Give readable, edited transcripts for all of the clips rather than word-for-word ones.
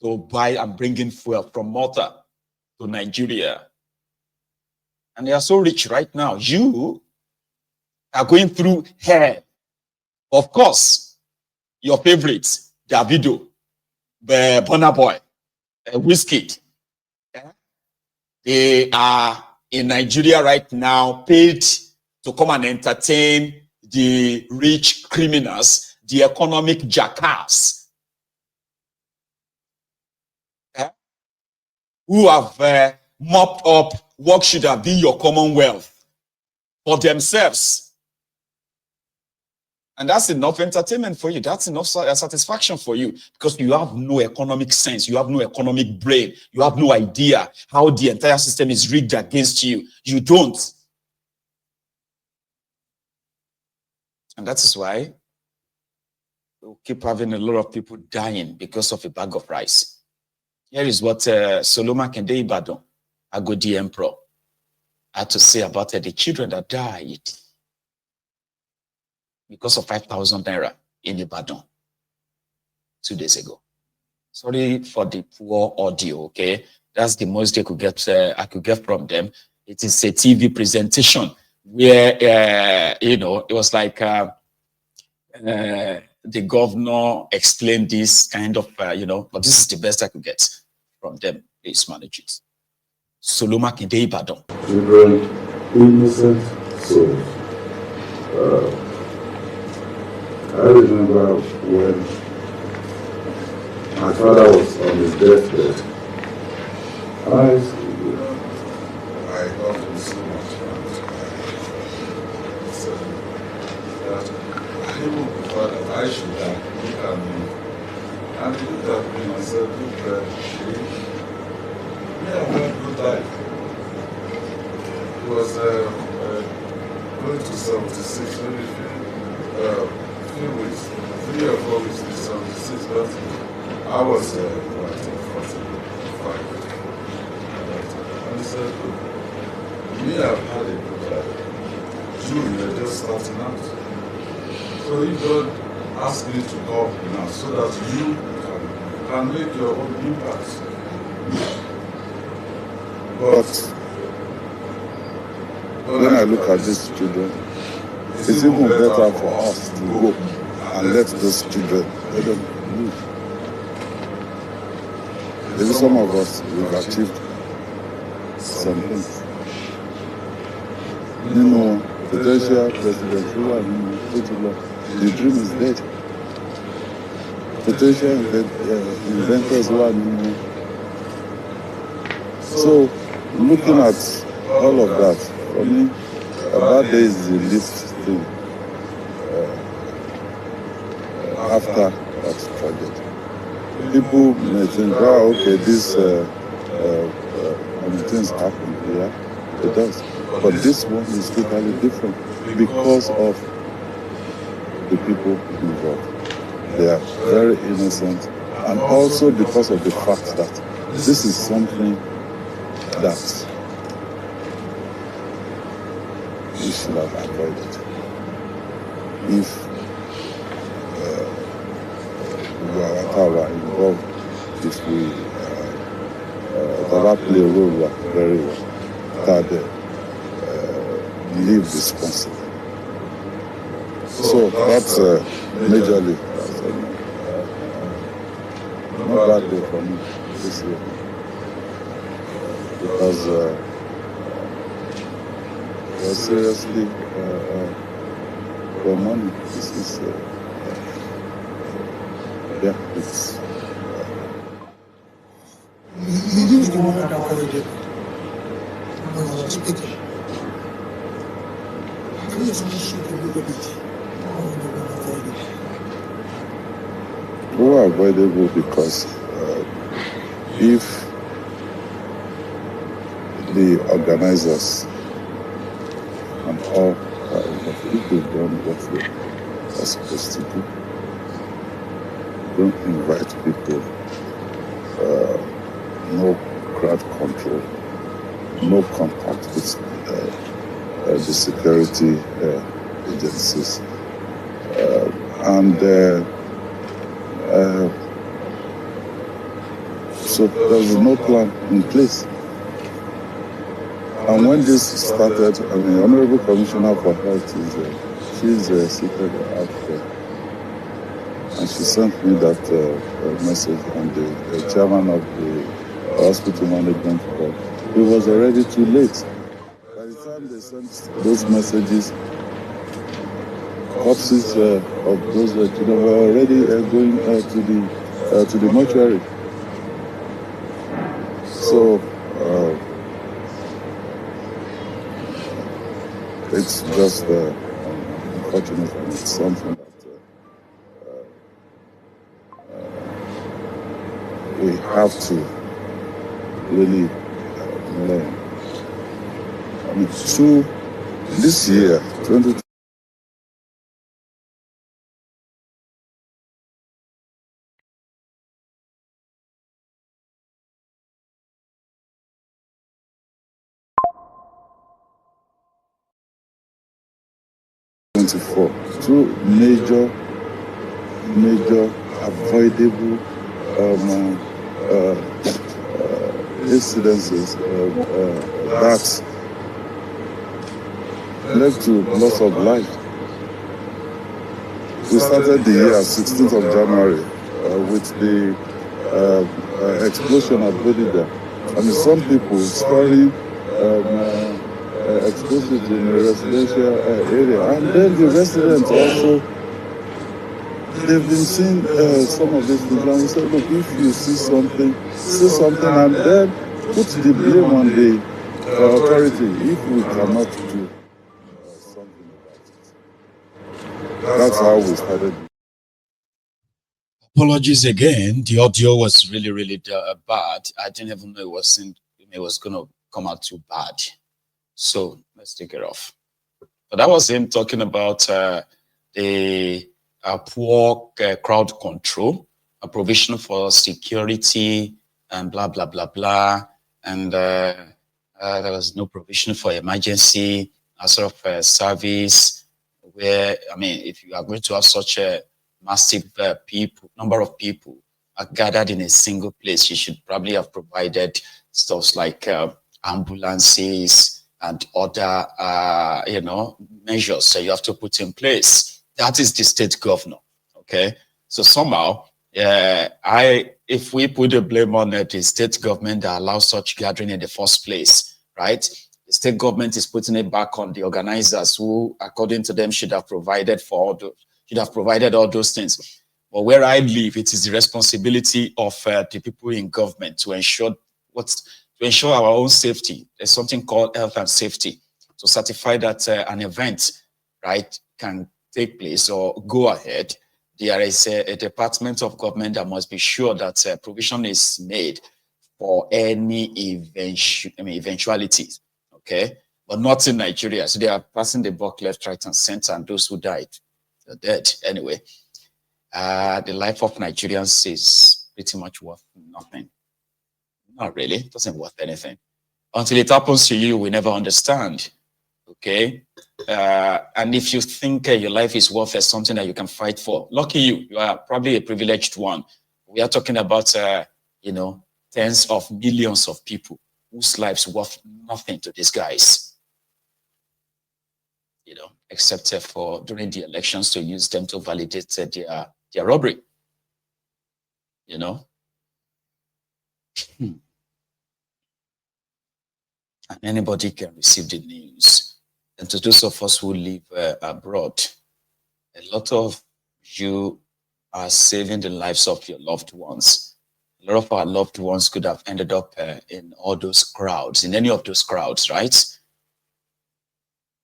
to buy and bring in fuel from Malta to Nigeria. And they are so rich right now. You are going through hell. Of course, your favorites, Davido, Burna Boy, Wizkid, they are in Nigeria right now, paid to come and entertain the rich criminals, the economic jackass, who have mopped up what should have been your commonwealth for themselves. And that's enough entertainment for you. That's enough satisfaction for you, because you have no economic sense. You have no economic brain. You have no idea how the entire system is rigged against you. You don't. And that is why we'll keep having a lot of people dying because of a bag of rice. Here is what Makinde Ibadan, Agodi Emperor, had to say about the children that died because of 5,000 naira in Ibadan 2 days ago. Sorry for the poor audio, okay? That's the most they could get. I could get from them. It is a TV presentation where, it was like the governor explained this kind of, but this is the best I could get from them. Please manage it. Makinde Ibadan. Children, innocent souls. I remember when my father was on his deathbed. I loved him so much, and said that I even prefer that I should die. Look at me. And he looked at me and said, look, we have had a good life. He was going to 76, maybe few weeks, 3 or 4 weeks to 76, but I was, I think, 45. And he said, look, we have had a good life. You are just starting out. So if God asked me to come now so that you can make your own impact. But when I look at these children, it's even better for us to go and let those children, let them live. Maybe some of us, we've achieved some things. Potential president, the dream is dead. Potential inventors, so looking at all of that, for me, a bad day is the least thing after that tragedy. People may think, okay, these things happen. Yeah, it does. But this one is totally different because of the people involved. They are very innocent, and also because of the fact that this is something that we should have avoided. If we were involved, if we play a role very well, that live responsibly. So that's majorly not bad day for me this year, because seriously for money, this is it's more avoidable because if the organizers and all if they've done what they are supposed to do, don't invite people, no crowd control, no contact with the security agencies, and So there was no plan in place. And when this started, I mean, Honorable Commissioner for Health she's seated out there. And she sent me that message, and the chairman of the hospital management board. It was already too late. By the time they sent those messages, corpses of those children were already going to the mortuary. So it's just unfortunate, and it's something that we have to really learn. I mean, this year, 2020. Two major avoidable incidences that led to loss of life. We started the year 16th of January with the explosion at Rhoda. I mean, some people storing explosives in a residential area, and then the residents also, they've been seeing some of these things, and we said, look, if you see something, and then put the blame on the authority if we cannot do something about it. That's how we started. Apologies again. The audio was really, really bad. I didn't even know it was going to come out too bad. So let's take it off. But that was him talking about the poor crowd control, a provision for security, and blah, blah, blah, blah. And there was no provision for emergency sort of service, where, I mean, if you are going to have such a massive number of people are gathered in a single place, you should probably have provided stuff like ambulances and other, measures that you have to put in place. That is the state governor, okay? So somehow, if we put the blame on the state government that allows such gathering in the first place, right? The state government is putting it back on the organizers who, according to them, should have provided all those things. But where I live, it is the responsibility of the people in government to ensure our own safety. There's something called health and safety to certify that an event, right, can take place or go ahead. There is a department of government that must be sure that provision is made for any eventualities, okay? But not in Nigeria. So they are passing the buck left, right, and center, and those who died are dead. Anyway, the life of Nigerians is pretty much worth nothing. Not really. It doesn't worth anything. Until it happens to you, we never understand. Okay? And if you think your life is worth something that you can fight for, lucky you. You are probably a privileged one. We are talking about, tens of millions of people whose lives worth nothing to these guys. Except for during the elections to use them to validate their robbery. And anybody can receive the news. And to those of us who live abroad, a lot of you are saving the lives of your loved ones. A lot of our loved ones could have ended up in all those crowds, in any of those crowds, right?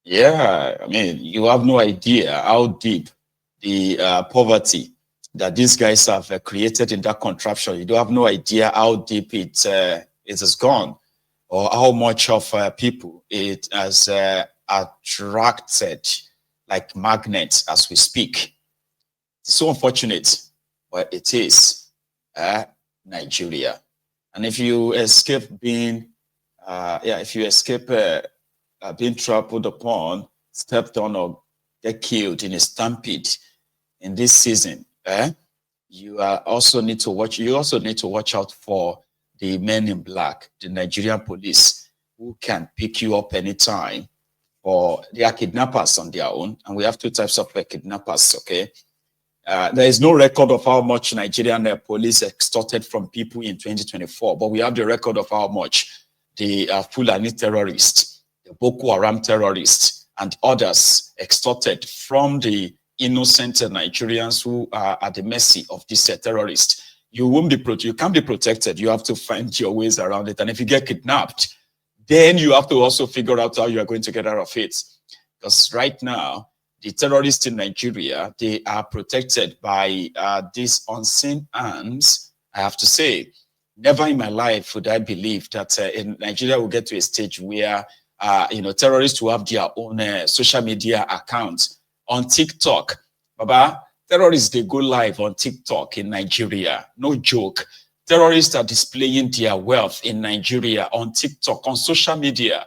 Yeah, I mean, you have no idea how deep the poverty that these guys have created in that contraption. You don't have no idea how deep it has gone, or how much of people it has attracted like magnets as we speak. It's so unfortunate, but it is Nigeria. And if you escape being, being trampled upon, stepped on, or get killed in a stampede in this season, you also need to watch out for the men in black, the Nigerian police, who can pick you up anytime, or they are kidnappers on their own. And we have two types of kidnappers, okay? There is no record of how much Nigerian police extorted from people in 2024, but we have the record of how much the Fulani terrorists, the Boko Haram terrorists, and others extorted from the innocent Nigerians who are at the mercy of these terrorists. You can't be protected. You have to find your ways around it. And if you get kidnapped, then you have to also figure out how you are going to get out of it. Because right now, the terrorists in Nigeria, they are protected by these unseen hands. I have to say, never in my life would I believe that in Nigeria will get to a stage where terrorists will have their own social media accounts on TikTok. Baba, terrorists, they go live on TikTok in Nigeria. No joke. Terrorists are displaying their wealth in Nigeria on TikTok, on social media.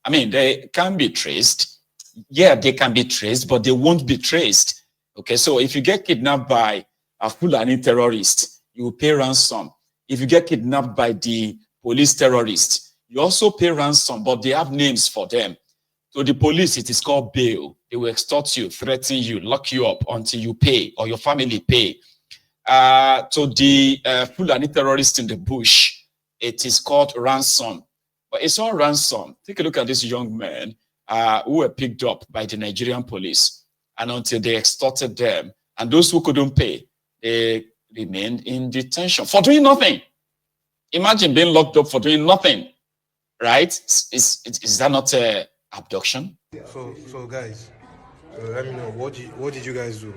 I mean, they can be traced. Yeah, they can be traced, but they won't be traced. Okay, so if you get kidnapped by a Fulani terrorist, you will pay ransom. If you get kidnapped by the police terrorist, you also pay ransom, but they have names for them. So the police, it is called bail. They will extort you, threaten you, lock you up until you pay or your family pay. To the Fulani terrorists in the bush, it is called ransom. But it's all ransom. Take a look at these young men who were picked up by the Nigerian police, and until they extorted them, and those who couldn't pay, they remained in detention for doing nothing. Imagine being locked up for doing nothing, right? Is that not abduction? So guys, let me know, what did you guys do?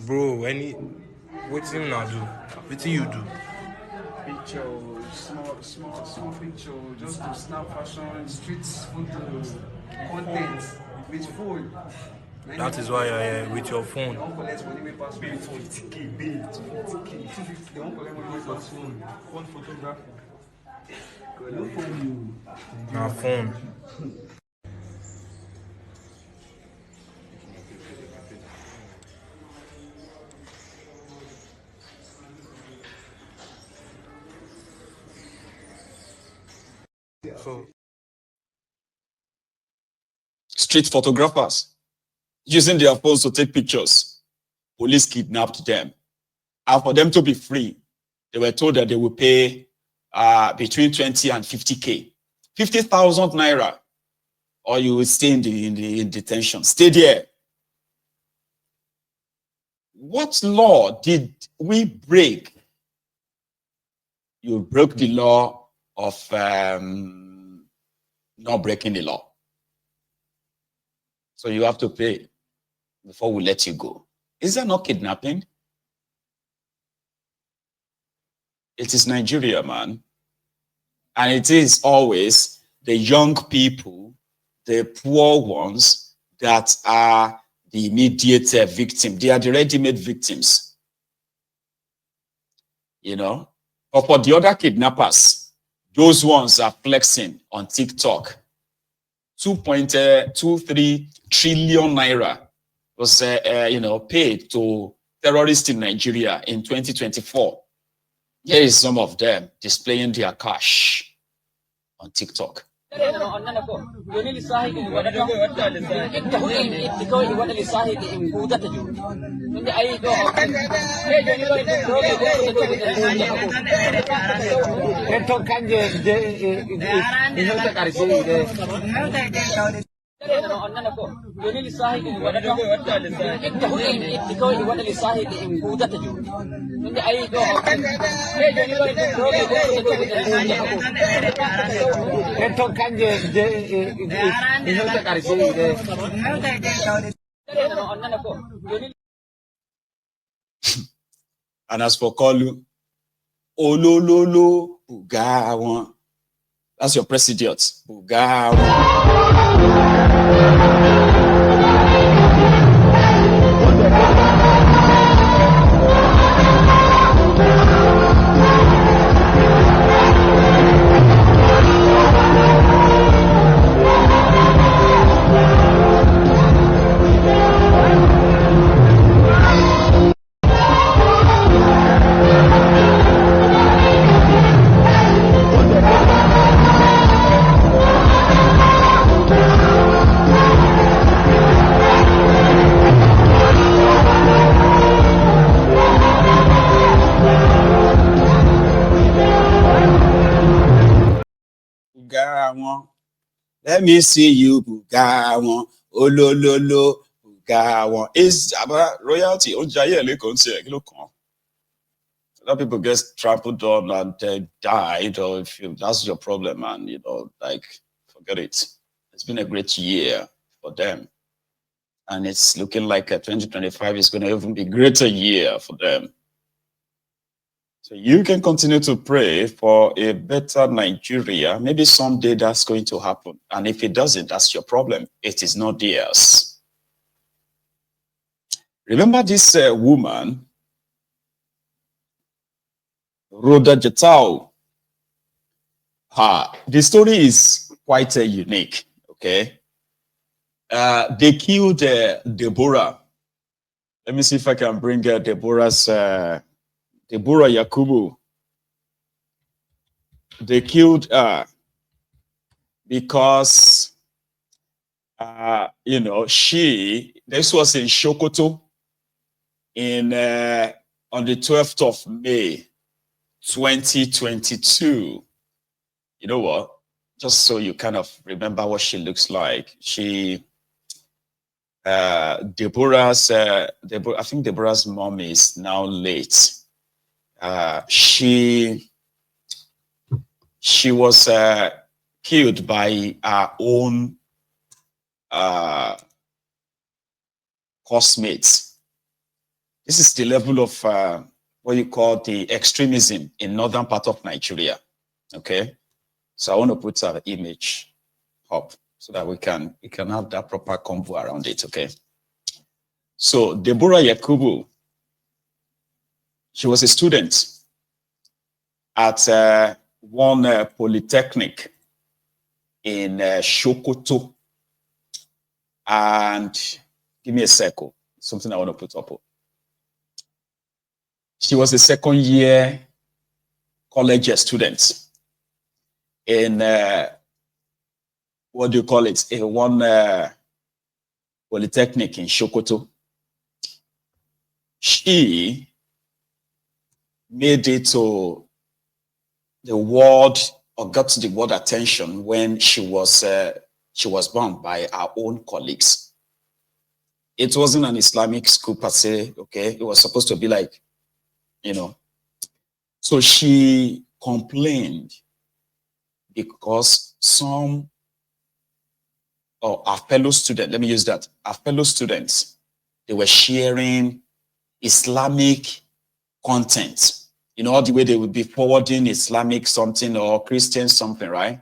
Bro, what you now do? What you do? Picture, small picture, just to snap fashion, street photo, content with phone. That is why you're here with your phone. They won't collect money with pass phone. 50K, bill, 50K, 250. They won't collect money with pass phone. Phone photography. No phone, you. Our phone. So, Street photographers using their phones to take pictures. Police kidnapped them. And for them to be free, they were told that they will pay between 20 and 50K. 50,000 naira, or you will stay in detention. Stay there. What law did we break? You broke the law of not breaking the law. So you have to pay before we let you go. Is that not kidnapping? It is Nigeria, man. And it is always the young people, the poor ones, that are the immediate victim. They are the ready-made victims. You know? But for the other kidnappers, those ones are flexing on TikTok. 2.23 trillion naira was paid to terrorists in Nigeria in 2024. Here is some of them displaying their cash on TikTok. And as for Kolu, Olololo Bugawa. That's your president, Bugawa. one. Let me see you buga one. Olololo buga one. Is about royalty. Ojaye lekon se look on. A lot of people get trampled on and died, or if you, that's your problem, man, you know, like, forget it. It's been a great year for them. And it's looking like 2025 is going to even be a greater year for them. So you can continue to pray for a better Nigeria. Maybe someday that's going to happen. And if it doesn't, that's your problem. It is not theirs. Remember this woman, Rhoda Jatau. The story is quite unique, okay? They killed Deborah. Let me see if I can bring Deborah's, Deborah Yakubu. They killed her because, you know, this was in Sokoto on the 12th of May, 2022. You know what? Just so you kind of remember what she looks like. Deborah's, I think Deborah's mom is now late. She was killed by her own classmates. This is the level of what you call the extremism in northern part of Nigeria. Okay, so I want to put an image up so that we can have that proper convo around it. Okay, so Deborah Yakubu, she was a student at one polytechnic in Sokoto, and give me a second, something I want to put up. She was a second year college student in what do you call it? A one polytechnic in Sokoto. She made it to the world, or got to the world attention when she was bombed by our own colleagues. It wasn't an Islamic school per se, okay? It was supposed to be like, you know. So she complained because some of our fellow students, let me use that, our fellow students, they were sharing Islamic content. You know, the way they would be forwarding Islamic something or Christian something, right?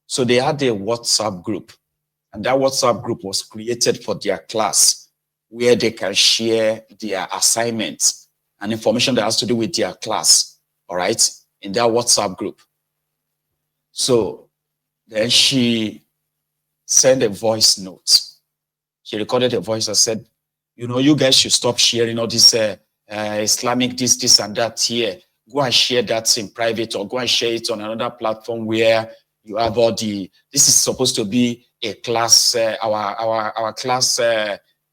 So they had a WhatsApp group, and that WhatsApp group was created for their class, where they can share their assignments and information that has to do with their class, all right, in that WhatsApp group. So then she sent a voice note. She recorded a voice that said, you know, you guys should stop sharing all this Islamic this and that here. Go and share that in private, or go and share it on another platform where you have all the, this is supposed to be a class, our class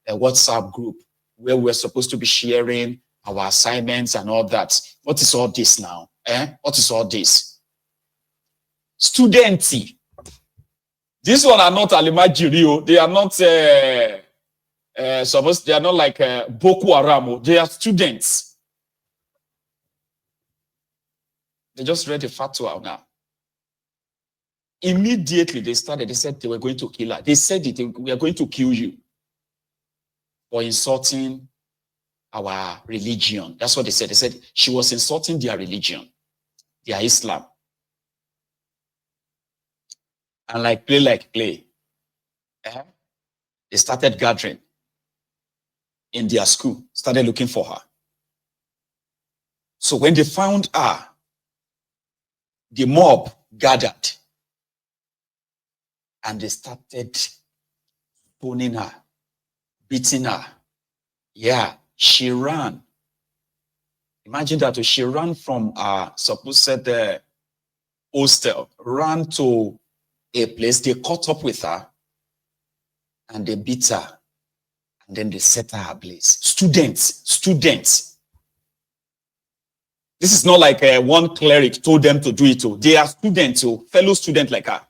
WhatsApp group where we're supposed to be sharing our assignments and all that. What is all this now? What is all this? Studenty. This one are not Alimajiri. They are not they are not like Boko Haram. They are students. They just read the fatwa now. Immediately they started, they said they were going to kill her. They said we are going to kill you for insulting our religion. That's what they said. They said she was insulting their religion, their Islam. And like play, they started gathering in their school, started looking for her. So when they found her, the mob gathered and they started stoning her, beating her. Yeah, she ran. Imagine that she ran from supposed hostel, ran to a place, they caught up with her and they beat her, and then they set her ablaze. Students. This is not like one cleric told them to do it. They are students, fellow students like her.